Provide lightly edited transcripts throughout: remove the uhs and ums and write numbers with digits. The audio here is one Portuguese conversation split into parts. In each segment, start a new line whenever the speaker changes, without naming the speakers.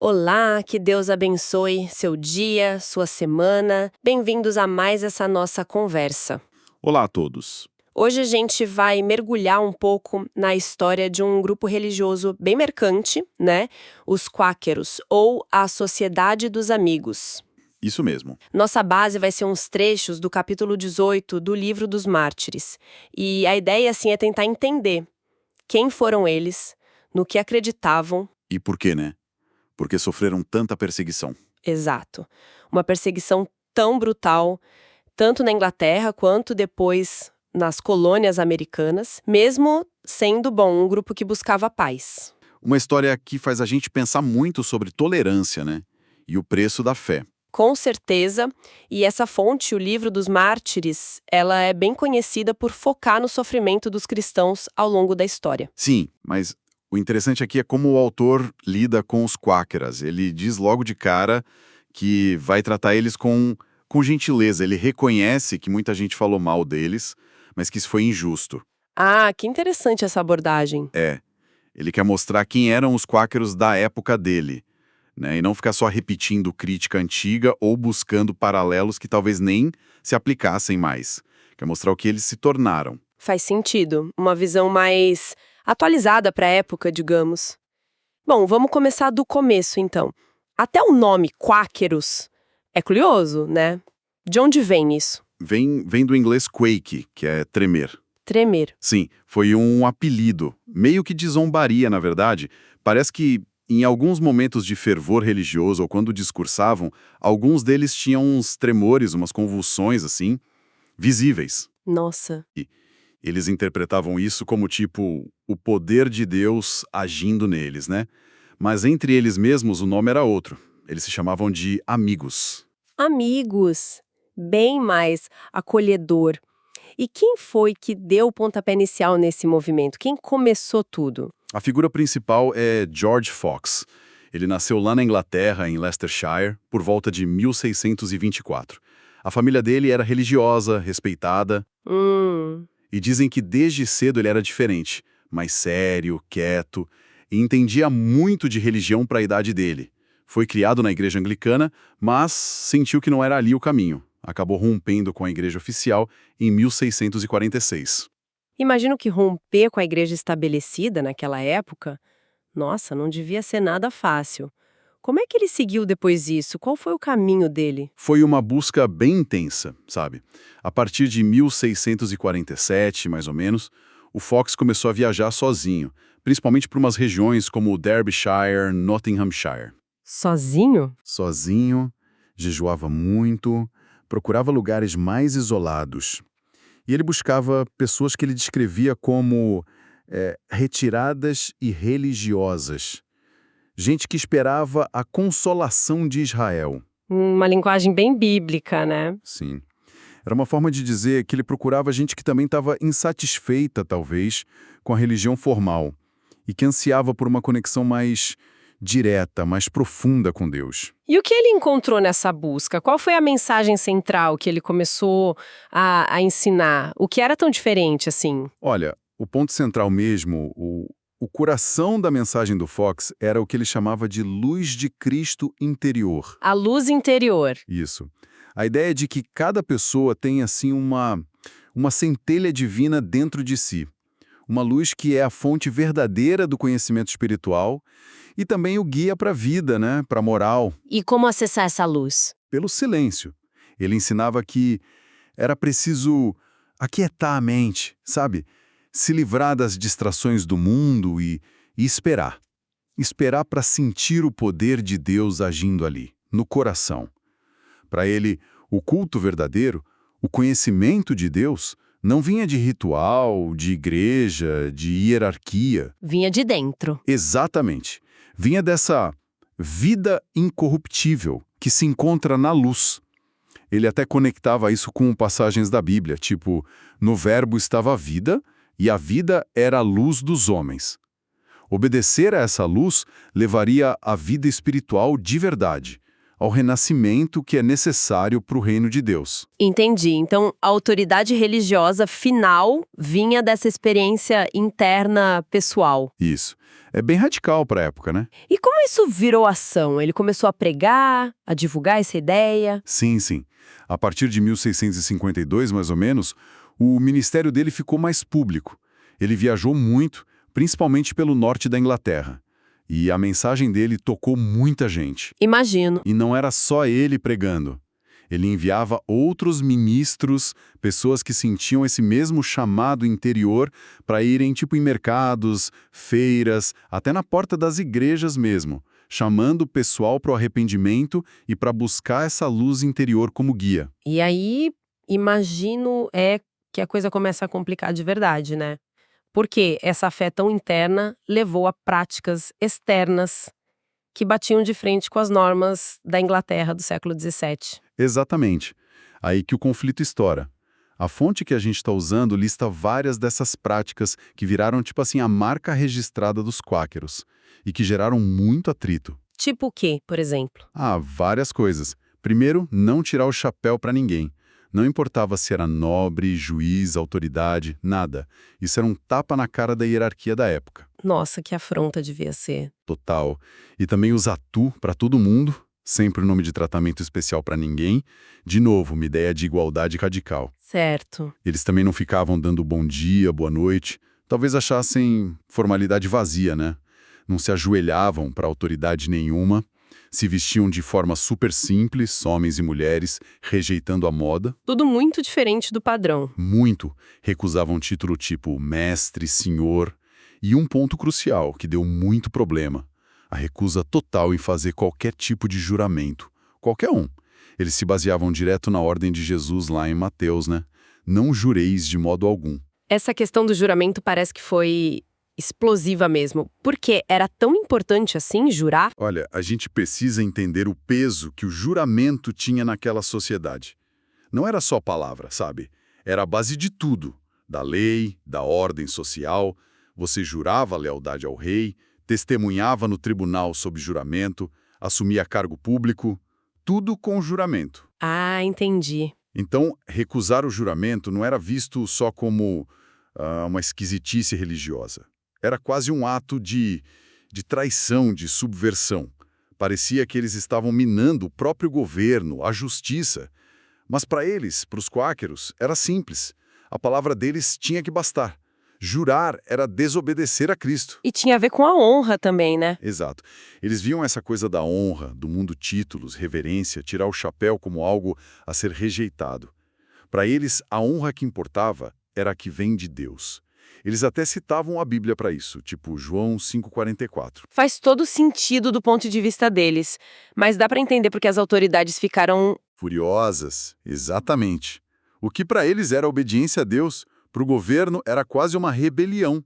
Olá, que Deus abençoe seu dia, sua semana. Bem-vindos a mais essa nossa conversa.
Olá a todos.
Hoje a gente vai mergulhar um pouco na história de um grupo religioso bem mercante, né? Os Quáqueros, ou a Sociedade dos Amigos.
Isso mesmo.
Nossa base vai ser uns trechos do capítulo 18 do Livro dos Mártires. E a ideia, assim, é tentar entender quem foram eles, no que acreditavam.
E por quê, né? Porque sofreram tanta perseguição.
Exato. Uma perseguição tão brutal, tanto na Inglaterra quanto depois nas colônias americanas, mesmo sendo, bom, um grupo que buscava paz.
Uma história que faz a gente pensar muito sobre tolerância, né? E o preço da fé.
Com certeza, e essa fonte, o Livro dos Mártires, ela é bem conhecida por focar no sofrimento dos cristãos ao longo da história.
Sim, mas o interessante aqui é como o autor lida com os quáqueras. Ele diz logo de cara que vai tratar eles com gentileza. Ele reconhece que muita gente falou mal deles, mas que isso foi injusto.
Ah, que interessante essa abordagem.
Ele quer mostrar quem eram os quáqueros da época dele, né? E não ficar só repetindo crítica antiga ou buscando paralelos que talvez nem se aplicassem mais. Quer mostrar o que eles se tornaram.
Faz sentido, uma visão mais atualizada para a época, digamos. Bom, vamos começar do começo, então. Até o nome Quáqueros é curioso, né? De onde vem isso?
Vem do inglês quake, que é tremer.
Tremer.
Sim, foi um apelido, meio que de zombaria, na verdade. Parece que em alguns momentos de fervor religioso ou quando discursavam, alguns deles tinham uns tremores, umas convulsões assim, visíveis.
Nossa.
Eles interpretavam isso como tipo o poder de Deus agindo neles, né? Mas entre eles mesmos o nome era outro. Eles se chamavam de amigos.
Amigos. Bem mais acolhedor. E quem foi que deu o pontapé inicial nesse movimento? Quem começou tudo?
A figura principal é George Fox. Ele nasceu lá na Inglaterra, em Leicestershire, por volta de 1624. A família dele era religiosa, respeitada, e dizem que desde cedo ele era diferente, mais sério, quieto, e entendia muito de religião para a idade dele. Foi criado na igreja anglicana, mas sentiu que não era ali o caminho. Acabou rompendo com a igreja oficial em 1646.
Imagino que romper com a igreja estabelecida naquela época, nossa, não devia ser nada fácil. Como é que ele seguiu depois disso? Qual foi o caminho dele?
Foi uma busca bem intensa, sabe? A partir de 1647, mais ou menos, o Fox começou a viajar sozinho, principalmente para umas regiões como Derbyshire, Nottinghamshire.
Sozinho?
Sozinho, jejuava muito, procurava lugares mais isolados. E ele buscava pessoas que ele descrevia como retiradas e religiosas. Gente que esperava a consolação de Israel.
Uma linguagem bem bíblica, né?
Sim. Era uma forma de dizer que ele procurava gente que também estava insatisfeita, talvez, com a religião formal e que ansiava por uma conexão mais direta, mais profunda com Deus.
E o que ele encontrou nessa busca? Qual foi a mensagem central que ele começou a ensinar? O que era tão diferente assim?
Olha, o ponto central mesmo, o coração da mensagem do Fox era o que ele chamava de luz de Cristo interior.
A luz interior.
Isso. A ideia de que cada pessoa tem, assim, uma centelha divina dentro de si. Uma luz que é a fonte verdadeira do conhecimento espiritual e também o guia para a vida, né? Para a moral.
E como acessar essa luz?
Pelo silêncio. Ele ensinava que era preciso aquietar a mente, sabe? Se livrar das distrações do mundo e esperar. Esperar para sentir o poder de Deus agindo ali, no coração. Para ele, o culto verdadeiro, o conhecimento de Deus, não vinha de ritual, de igreja, de hierarquia.
Vinha de dentro.
Exatamente. Vinha dessa vida incorruptível que se encontra na luz. Ele até conectava isso com passagens da Bíblia, tipo, no verbo estava a vida, e a vida era a luz dos homens. Obedecer a essa luz levaria à vida espiritual de verdade, ao renascimento que é necessário para o reino de Deus.
Entendi. Então, a autoridade religiosa final vinha dessa experiência interna pessoal.
Isso. É bem radical para a época, né?
E como isso virou ação? Ele começou a pregar, a divulgar essa ideia?
Sim, sim. A partir de 1652, mais ou menos, o ministério dele ficou mais público. Ele viajou muito, principalmente pelo norte da Inglaterra. E a mensagem dele tocou muita gente.
Imagino.
E não era só ele pregando. Ele enviava outros ministros, pessoas que sentiam esse mesmo chamado interior para irem tipo em mercados, feiras, até na porta das igrejas mesmo, chamando o pessoal para o arrependimento e para buscar essa luz interior como guia.
E aí, imagino que a coisa começa a complicar de verdade, né? Porque essa fé tão interna levou a práticas externas que batiam de frente com as normas da Inglaterra do século XVII.
Exatamente. Aí que o conflito estoura. A fonte que a gente está usando lista várias dessas práticas que viraram tipo assim a marca registrada dos quáqueros e que geraram muito atrito.
Tipo o quê, por exemplo?
Várias coisas. Primeiro, não tirar o chapéu para ninguém. Não importava se era nobre, juiz, autoridade, nada. Isso era um tapa na cara da hierarquia da época.
Nossa, que afronta devia ser.
Total. E também usar tu para todo mundo, sempre o nome de tratamento especial para ninguém. De novo, uma ideia de igualdade radical.
Certo.
Eles também não ficavam dando bom dia, boa noite. Talvez achassem formalidade vazia, né? Não se ajoelhavam para autoridade nenhuma. Se vestiam de forma super simples, homens e mulheres, rejeitando a moda.
Tudo muito diferente do padrão.
Muito. Recusavam título tipo mestre, senhor. E um ponto crucial, que deu muito problema. A recusa total em fazer qualquer tipo de juramento. Qualquer um. Eles se baseavam direto na ordem de Jesus lá em Mateus, né? Não jureis de modo algum.
Essa questão do juramento parece que foi explosiva mesmo. Por que era tão importante assim jurar?
Olha, a gente precisa entender o peso que o juramento tinha naquela sociedade. Não era só palavra, sabe? Era a base de tudo. Da lei, da ordem social. Você jurava lealdade ao rei, testemunhava no tribunal sob juramento, assumia cargo público, tudo com juramento.
Ah, entendi.
Então, recusar o juramento não era visto só como uma esquisitice religiosa. Era quase um ato de traição, de subversão. Parecia que eles estavam minando o próprio governo, a justiça. Mas para eles, para os quáqueros, era simples. A palavra deles tinha que bastar. Jurar era desobedecer a Cristo.
E tinha a ver com a honra também, né?
Exato. Eles viam essa coisa da honra, do mundo títulos, reverência, tirar o chapéu como algo a ser rejeitado. Para eles, a honra que importava era a que vem de Deus. Eles até citavam a Bíblia para isso, tipo João 5,44.
Faz todo sentido do ponto de vista deles, mas dá para entender porque as autoridades ficaram...
Furiosas, exatamente. O que para eles era obediência a Deus, para o governo era quase uma rebelião.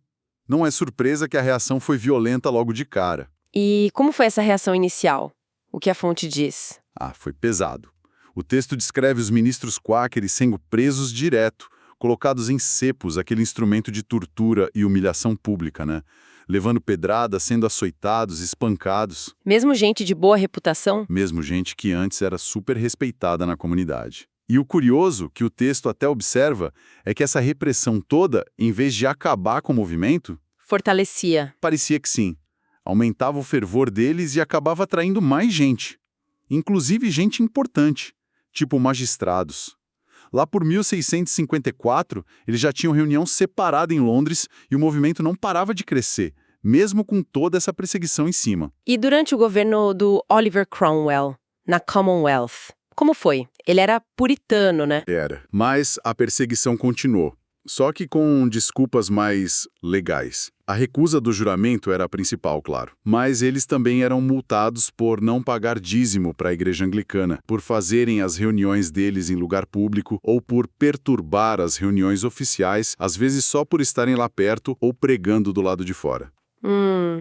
Não é surpresa que a reação foi violenta logo de cara.
E como foi essa reação inicial? O que a fonte diz?
Foi pesado. O texto descreve os ministros quáqueres sendo presos direto, colocados em cepos, aquele instrumento de tortura e humilhação pública, né? Levando pedradas, sendo açoitados, espancados.
Mesmo gente de boa reputação?
Mesmo gente que antes era super respeitada na comunidade. E o curioso, que o texto até observa, é que essa repressão toda, em vez de acabar com o movimento...
Fortalecia.
Parecia que sim. Aumentava o fervor deles e acabava atraindo mais gente. Inclusive gente importante, tipo magistrados. Lá por 1654, eles já tinham reunião separada em Londres e o movimento não parava de crescer, mesmo com toda essa perseguição em cima.
E durante o governo do Oliver Cromwell, na Commonwealth, como foi? Ele era puritano, né?
Era. Mas a perseguição continuou. Só que com desculpas mais legais. A recusa do juramento era a principal, claro. Mas eles também eram multados por não pagar dízimo para a igreja anglicana, por fazerem as reuniões deles em lugar público ou por perturbar as reuniões oficiais, às vezes só por estarem lá perto ou pregando do lado de fora.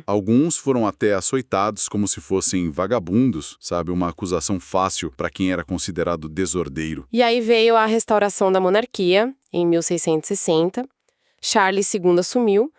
Alguns foram até açoitados como se fossem vagabundos, sabe? Uma acusação fácil para quem era considerado desordeiro.
E aí veio a restauração da monarquia, em 1660. Charles II assumiu,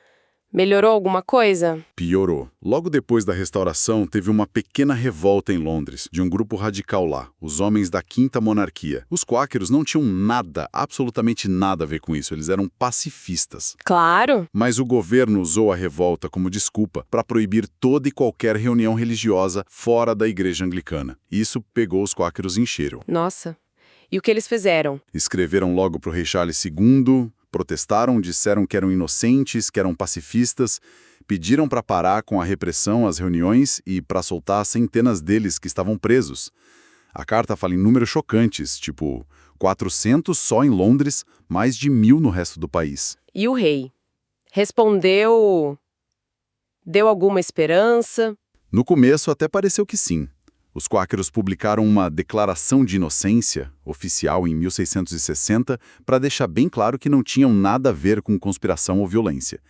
Melhorou alguma coisa?
Piorou. Logo depois da restauração, teve uma pequena revolta em Londres, de um grupo radical lá, os Homens da Quinta Monarquia. Os quáqueros não tinham nada, absolutamente nada a ver com isso, eles eram pacifistas.
Claro.
Mas o governo usou a revolta como desculpa para proibir toda e qualquer reunião religiosa fora da igreja anglicana. Isso pegou os quáqueros em cheiro.
Nossa. E o que eles fizeram?
Escreveram logo para o rei Charles II, protestaram, disseram que eram inocentes, que eram pacifistas, pediram para parar com a repressão às reuniões e para soltar centenas deles que estavam presos. A carta fala em números chocantes, tipo 400 só em Londres, mais de 1000 no resto do país.
E o rei? Respondeu... Deu alguma esperança?
No começo até pareceu que sim. Os quáqueros publicaram uma declaração de inocência, oficial em 1660, para deixar bem claro que não tinham nada a ver com conspiração ou violência.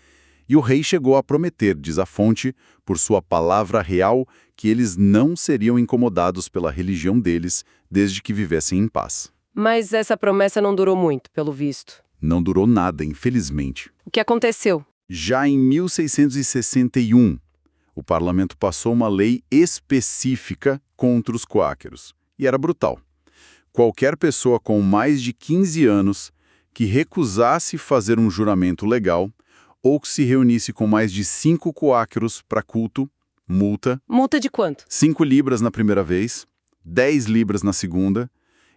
E o rei chegou a prometer, diz a fonte, por sua palavra real, que eles não seriam incomodados pela religião deles desde que vivessem em paz.
Mas essa promessa não durou muito, pelo visto.
Não durou nada, infelizmente.
O que aconteceu?
Já em 1661, o parlamento passou uma lei específica contra os quáqueros. E era brutal. Qualquer pessoa com mais de 15 anos que recusasse fazer um juramento legal ou que se reunisse com mais de 5 quáqueros para culto, multa.
Multa de quanto?
5 libras na primeira vez, 10 libras na segunda,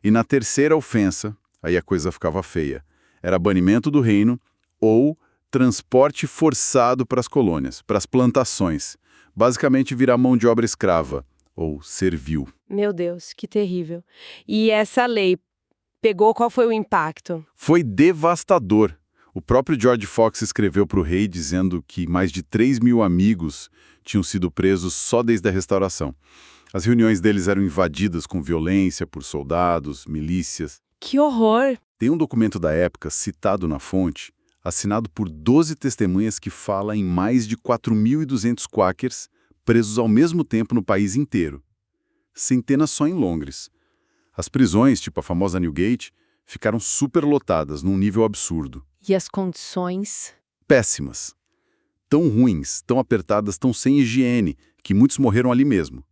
e na terceira ofensa, aí a coisa ficava feia, era banimento do reino ou transporte forçado para as colônias, para as plantações. Basicamente virar mão de obra escrava, ou servil.
Meu Deus, que terrível. E essa lei pegou, qual foi o impacto?
Foi devastador. O próprio George Fox escreveu para o rei dizendo que mais de 3.000 amigos tinham sido presos só desde a restauração. As reuniões deles eram invadidas com violência por soldados, milícias.
Que horror!
Tem um documento da época, citado na fonte, assinado por 12 testemunhas que fala em mais de 4.200 quáquers presos ao mesmo tempo no país inteiro. Centenas só em Londres. As prisões, tipo a famosa Newgate, ficaram superlotadas num nível absurdo.
E as condições?
Péssimas. Tão ruins, tão apertadas, tão sem higiene, que muitos morreram ali mesmo.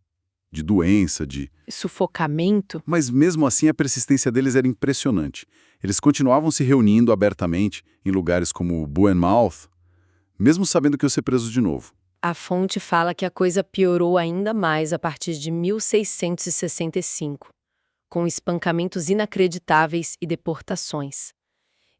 De doença, de...
Sufocamento?
Mas mesmo assim a persistência deles era impressionante. Eles continuavam se reunindo abertamente em lugares como Bournemouth, mesmo sabendo que iam ser presos de novo.
A fonte fala que a coisa piorou ainda mais a partir de 1665, com espancamentos inacreditáveis e deportações.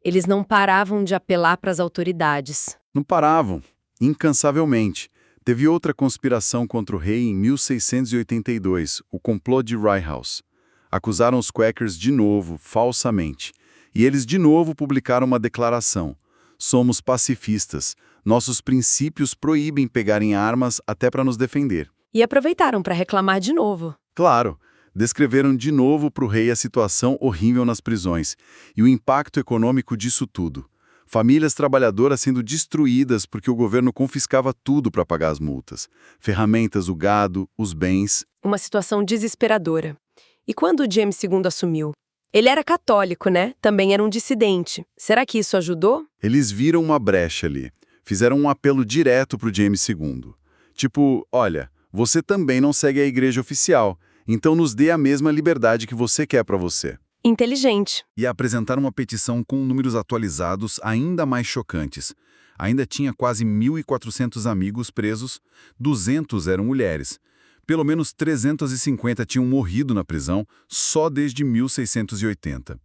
Eles não paravam de apelar para as autoridades.
Não paravam, incansavelmente. Teve outra conspiração contra o rei em 1682, o complô de Rye House. Acusaram os Quakers de novo, falsamente. E eles de novo publicaram uma declaração. Somos pacifistas. Nossos princípios proíbem pegarem armas até para nos defender.
E aproveitaram para reclamar de novo.
Claro, descreveram de novo para o rei a situação horrível nas prisões e o impacto econômico disso tudo. Famílias trabalhadoras sendo destruídas porque o governo confiscava tudo para pagar as multas. Ferramentas, o gado, os bens.
Uma situação desesperadora. E quando o James II assumiu? Ele era católico, né? Também era um dissidente. Será que isso ajudou?
Eles viram uma brecha ali. Fizeram um apelo direto para o James II. Tipo, olha, você também não segue a igreja oficial, então nos dê a mesma liberdade que você quer para você.
Inteligente.
E apresentaram uma petição com números atualizados ainda mais chocantes. Ainda tinha quase 1.400 amigos presos, 200 eram mulheres. Pelo menos 350 tinham morrido na prisão só desde 1680.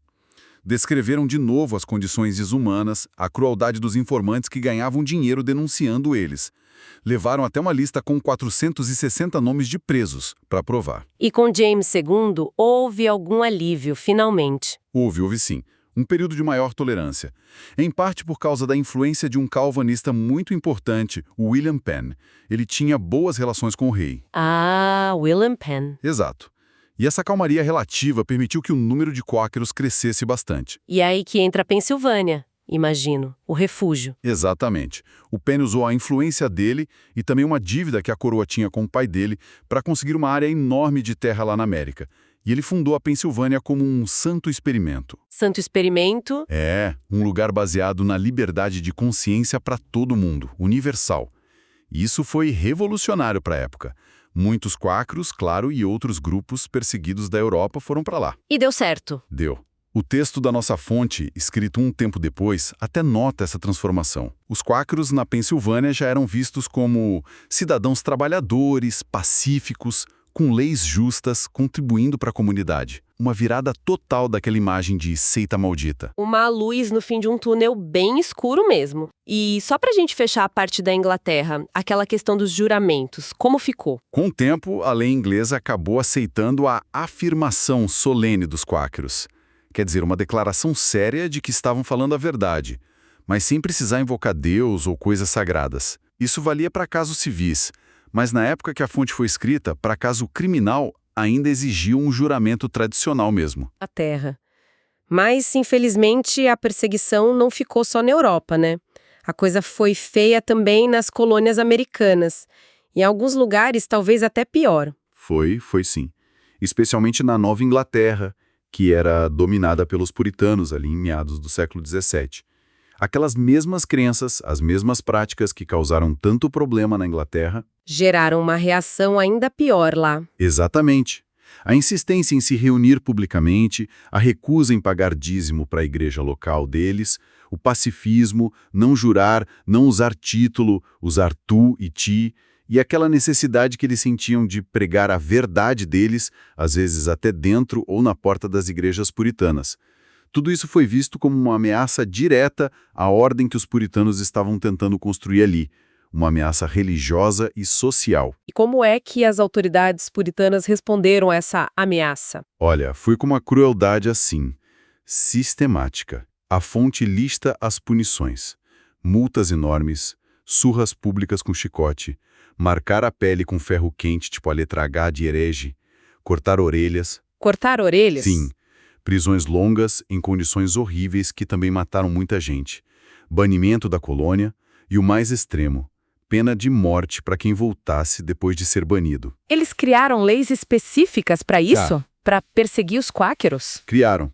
Descreveram de novo as condições desumanas, a crueldade dos informantes que ganhavam dinheiro denunciando eles. Levaram até uma lista com 460 nomes de presos para provar.
E com James II, houve algum alívio, finalmente.
Houve sim. Um período de maior tolerância. Em parte por causa da influência de um calvinista muito importante, o William Penn. Ele tinha boas relações com o rei.
Ah, William Penn.
Exato. E essa calmaria relativa permitiu que o número de quáqueros crescesse bastante.
E aí que entra a Pensilvânia. imagino, o refúgio.
Exatamente. O Penn usou a influência dele e também uma dívida que a coroa tinha com o pai dele para conseguir uma área enorme de terra lá na América. E ele fundou a Pensilvânia como um santo experimento.
Santo experimento.
É, um lugar baseado na liberdade de consciência para todo mundo, universal. E isso foi revolucionário para a época. Muitos quáqueros, claro, e outros grupos perseguidos da Europa foram para lá.
E deu certo.
Deu. O texto da nossa fonte, escrito um tempo depois, até nota essa transformação. Os quáqueros na Pensilvânia já eram vistos como cidadãos trabalhadores, pacíficos, com leis justas, contribuindo para a comunidade. Uma virada total daquela imagem de seita maldita.
Uma luz no fim de um túnel bem escuro mesmo. E só pra gente fechar a parte da Inglaterra, aquela questão dos juramentos, como ficou?
Com o tempo, a lei inglesa acabou aceitando a afirmação solene dos quáqueros. Quer dizer, uma declaração séria de que estavam falando a verdade, mas sem precisar invocar Deus ou coisas sagradas. Isso valia para casos civis, mas na época que a fonte foi escrita, para caso criminal, ainda exigia um juramento tradicional mesmo.
A terra. Mas, infelizmente, a perseguição não ficou só na Europa, né? A coisa foi feia também nas colônias americanas. Em alguns lugares, talvez até pior.
Foi sim. Especialmente na Nova Inglaterra, que era dominada pelos puritanos ali em meados do século XVII. Aquelas mesmas crenças, as mesmas práticas que causaram tanto problema na Inglaterra,
geraram uma reação ainda pior lá.
Exatamente. A insistência em se reunir publicamente, a recusa em pagar dízimo para a igreja local deles, o pacifismo, não jurar, não usar título, usar tu e ti, e aquela necessidade que eles sentiam de pregar a verdade deles, às vezes até dentro ou na porta das igrejas puritanas. Tudo isso foi visto como uma ameaça direta à ordem que os puritanos estavam tentando construir ali, uma ameaça religiosa e social.
E como é que as autoridades puritanas responderam a essa ameaça?
Olha, foi com uma crueldade assim, sistemática. A fonte lista as punições. Multas enormes, surras públicas com chicote, marcar a pele com ferro quente, tipo a letra H de herege, cortar orelhas.
Cortar orelhas?
Sim. Prisões longas em condições horríveis que também mataram muita gente. Banimento da colônia e o mais extremo, pena de morte para quem voltasse depois de ser banido.
Eles criaram leis específicas para isso? Para perseguir os quáqueros?
Criaram.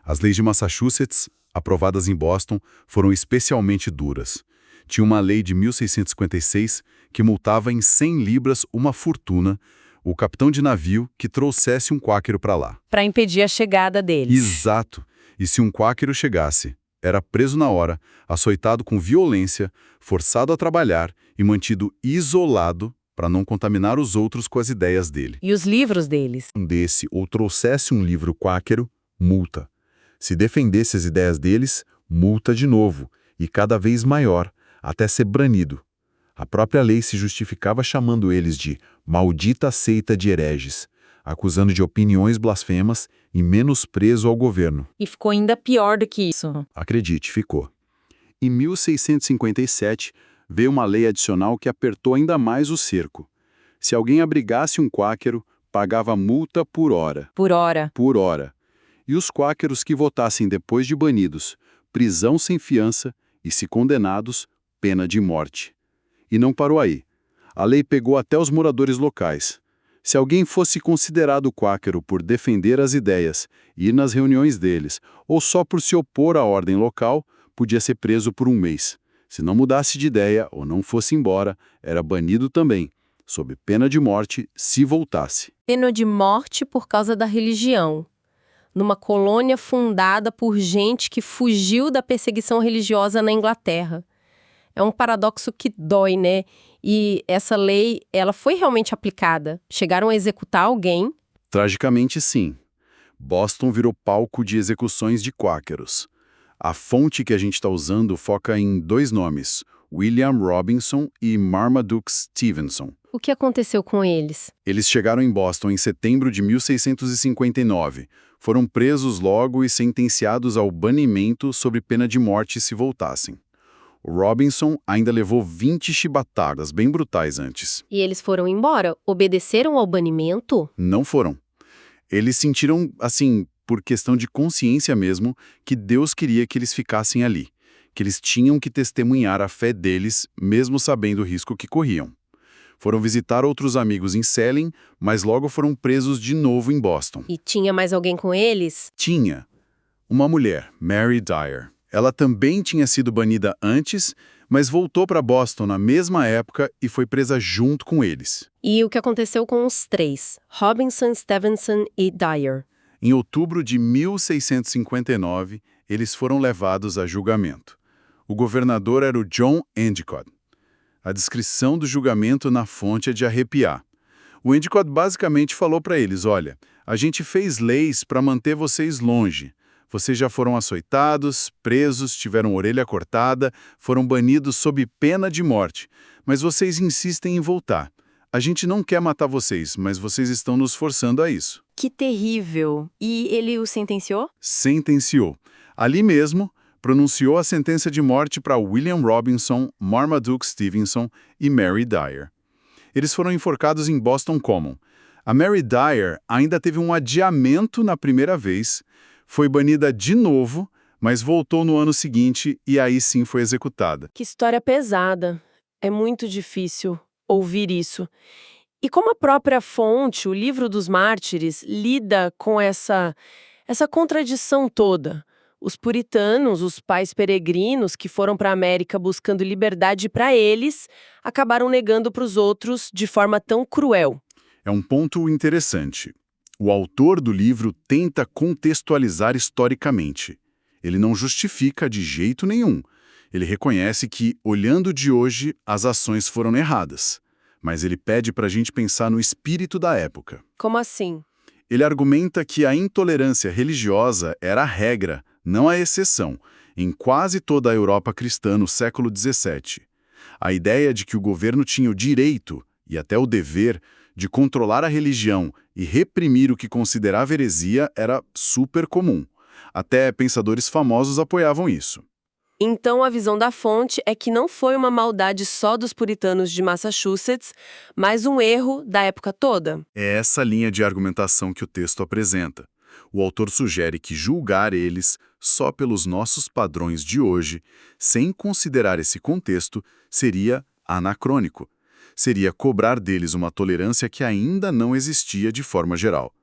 As leis de Massachusetts, aprovadas em Boston, foram especialmente duras. Tinha uma lei de 1656 que multava em 100 libras uma fortuna o capitão de navio que trouxesse um quáquero para lá.
Para impedir a chegada deles.
Exato. E se um quáquero chegasse, era preso na hora, açoitado com violência, forçado a trabalhar e mantido isolado para não contaminar os outros com as ideias dele.
E os livros deles?
Desse ou trouxesse um livro quáquero, multa. Se defendesse as ideias deles, multa de novo, e cada vez maior, até ser banido. A própria lei se justificava chamando eles de maldita seita de hereges, acusando de opiniões blasfemas e menosprezo ao governo.
E ficou ainda pior do que isso.
Acredite, ficou. Em 1657, veio uma lei adicional que apertou ainda mais o cerco. Se alguém abrigasse um quáquero, pagava multa por hora.
Por hora.
Por hora. E os quáqueros que votassem depois de banidos, prisão sem fiança e, se condenados, pena de morte. E não parou aí. A lei pegou até os moradores locais. Se alguém fosse considerado quáquero por defender as ideias, ir nas reuniões deles, ou só por se opor à ordem local, podia ser preso por um mês. Se não mudasse de ideia ou não fosse embora, era banido também, sob pena de morte se voltasse.
Pena de morte por causa da religião. Numa colônia fundada por gente que fugiu da perseguição religiosa na Inglaterra. É um paradoxo que dói, né? E essa lei, ela foi realmente aplicada. Chegaram a executar alguém?
Tragicamente, sim. Boston virou palco de execuções de quáqueros. A fonte que a gente está usando foca em dois nomes, William Robinson e Marmaduke Stevenson.
O que aconteceu com eles?
Eles chegaram em Boston em setembro de 1659. Foram presos logo e sentenciados ao banimento sob pena de morte se voltassem. O Robinson ainda levou 20 chibatadas bem brutais antes.
E eles foram embora? Obedeceram ao banimento?
Não foram. Eles sentiram, assim, por questão de consciência mesmo, que Deus queria que eles ficassem ali. que eles tinham que testemunhar a fé deles, mesmo sabendo o risco que corriam. Foram visitar outros amigos em Salem, mas logo foram presos de novo em Boston.
E tinha mais alguém com eles?
Tinha uma mulher, Mary Dyer. Ela também tinha sido banida antes, mas voltou para Boston na mesma época e foi presa junto com eles.
E o que aconteceu com os três, Robinson, Stevenson e Dyer?
Em outubro de 1659, eles foram levados a julgamento. O governador era o John Endicott. A descrição do julgamento na fonte é de arrepiar. O Endicott basicamente falou para eles, olha, a gente fez leis para manter vocês longe. Vocês já foram açoitados, presos, tiveram orelha cortada, foram banidos sob pena de morte. Mas vocês insistem em voltar. A gente não quer matar vocês, mas vocês estão nos forçando a isso.
Que terrível! E ele o sentenciou?
Sentenciou. Ali mesmo, pronunciou a sentença de morte para William Robinson, Marmaduke Stevenson e Mary Dyer. Eles foram enforcados em Boston Common. A Mary Dyer ainda teve um adiamento na primeira vez, foi banida de novo, mas voltou no ano seguinte e aí sim foi executada.
Que história pesada. É muito difícil ouvir isso. E como a própria fonte, o Livro dos Mártires, lida com essa contradição toda? Os puritanos, os pais peregrinos que foram para a América buscando liberdade para eles, acabaram negando para os outros de forma tão cruel.
É um ponto interessante. O autor do livro tenta contextualizar historicamente. Ele não justifica de jeito nenhum. Ele reconhece que, olhando de hoje, as ações foram erradas. Mas ele pede para a gente pensar no espírito da época.
Como assim?
Ele argumenta que a intolerância religiosa era a regra, não a exceção, em quase toda a Europa cristã no século XVII. A ideia de que o governo tinha o direito, e até o dever, de controlar a religião e reprimir o que considerava heresia era super comum. Até pensadores famosos apoiavam isso.
Então, a visão da fonte é que não foi uma maldade só dos puritanos de Massachusetts, mas um erro da época toda.
É essa linha de argumentação que o texto apresenta. O autor sugere que julgar eles só pelos nossos padrões de hoje, sem considerar esse contexto, seria anacrônico. Seria cobrar deles uma tolerância que ainda não existia de forma geral.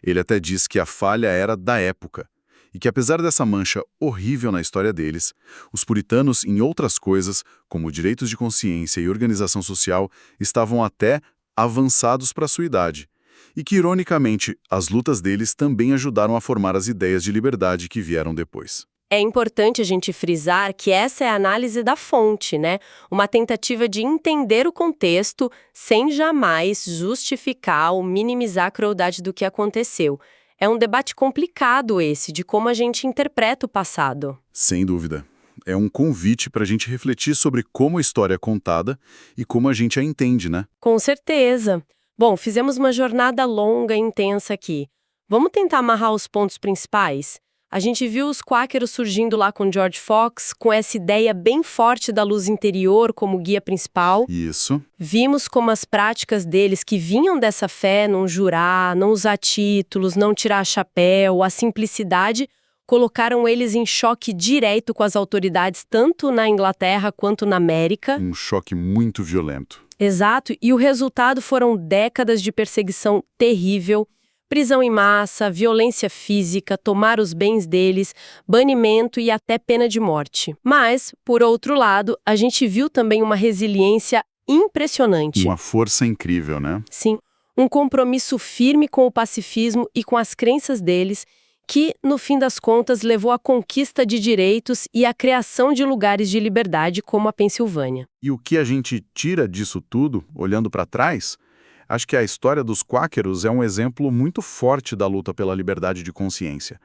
Ele até diz que a falha era da época, e que apesar dessa mancha horrível na história deles, os puritanos em outras coisas, como direitos de consciência e organização social, estavam até avançados para a sua idade. E que, ironicamente, as lutas deles também ajudaram a formar as ideias de liberdade que vieram depois.
É importante a gente frisar que essa é a análise da fonte, né? Uma tentativa de entender o contexto sem jamais justificar ou minimizar a crueldade do que aconteceu. É um debate complicado esse, de como a gente interpreta o passado.
Sem dúvida. É um convite para a gente refletir sobre como a história é contada e como a gente a entende, né?
Com certeza. Bom, fizemos uma jornada longa e intensa aqui. Vamos tentar amarrar os pontos principais? A gente viu os quáqueros surgindo lá com George Fox, com essa ideia bem forte da luz interior como guia principal.
Isso.
Vimos como as práticas deles que vinham dessa fé, não jurar, não usar títulos, não tirar chapéu, a simplicidade, colocaram eles em choque direto com as autoridades, tanto na Inglaterra quanto na América.
Um choque muito violento.
Exato, e o resultado foram décadas de perseguição terrível, prisão em massa, violência física, tomar os bens deles, banimento e até pena de morte. Mas, por outro lado, a gente viu também uma resiliência impressionante.
Uma força incrível, né?
Sim, um compromisso firme com o pacifismo e com as crenças deles, que, no fim das contas, levou à conquista de direitos e à criação de lugares de liberdade como a Pensilvânia.
E o que a gente tira disso tudo, olhando para trás? Acho que a história dos quáqueros é um exemplo muito forte da luta pela liberdade de consciência.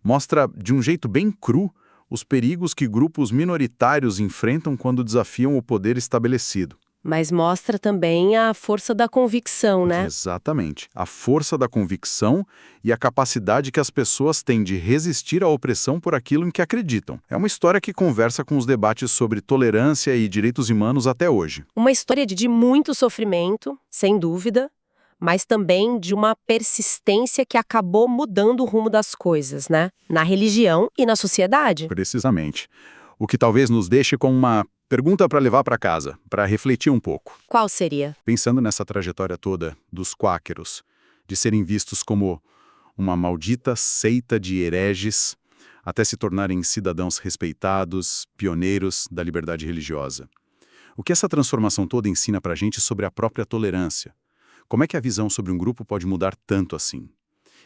Mostra, de um jeito bem cru, os perigos que grupos minoritários enfrentam quando desafiam o poder estabelecido.
Mas mostra também a força da convicção, né?
Exatamente. A força da convicção e a capacidade que as pessoas têm de resistir à opressão por aquilo em que acreditam. É uma história que conversa com os debates sobre tolerância e direitos humanos até hoje.
Uma história de muito sofrimento, sem dúvida, mas também de uma persistência que acabou mudando o rumo das coisas, né? Na religião e na sociedade.
Precisamente. O que talvez nos deixe com uma pergunta para levar para casa, para refletir um pouco.
Qual seria?
Pensando nessa trajetória toda dos quáqueros, de serem vistos como uma maldita seita de hereges, até se tornarem cidadãos respeitados, pioneiros da liberdade religiosa. O que essa transformação toda ensina para a gente sobre a própria tolerância? Como é que a visão sobre um grupo pode mudar tanto assim?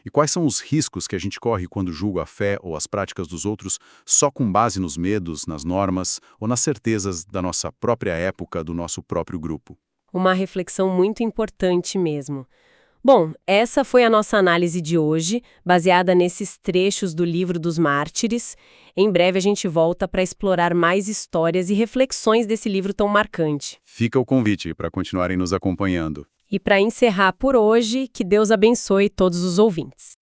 E quais são os riscos que a gente corre quando julga a fé ou as práticas dos outros só com base nos medos, nas normas ou nas certezas da nossa própria época, do nosso próprio grupo?
Uma reflexão muito importante mesmo. Bom, essa foi a nossa análise de hoje, baseada nesses trechos do Livro dos Mártires. Em breve a gente volta para explorar mais histórias e reflexões desse livro tão marcante.
Fica o convite para continuarem nos acompanhando.
E para encerrar por hoje, que Deus abençoe todos os ouvintes.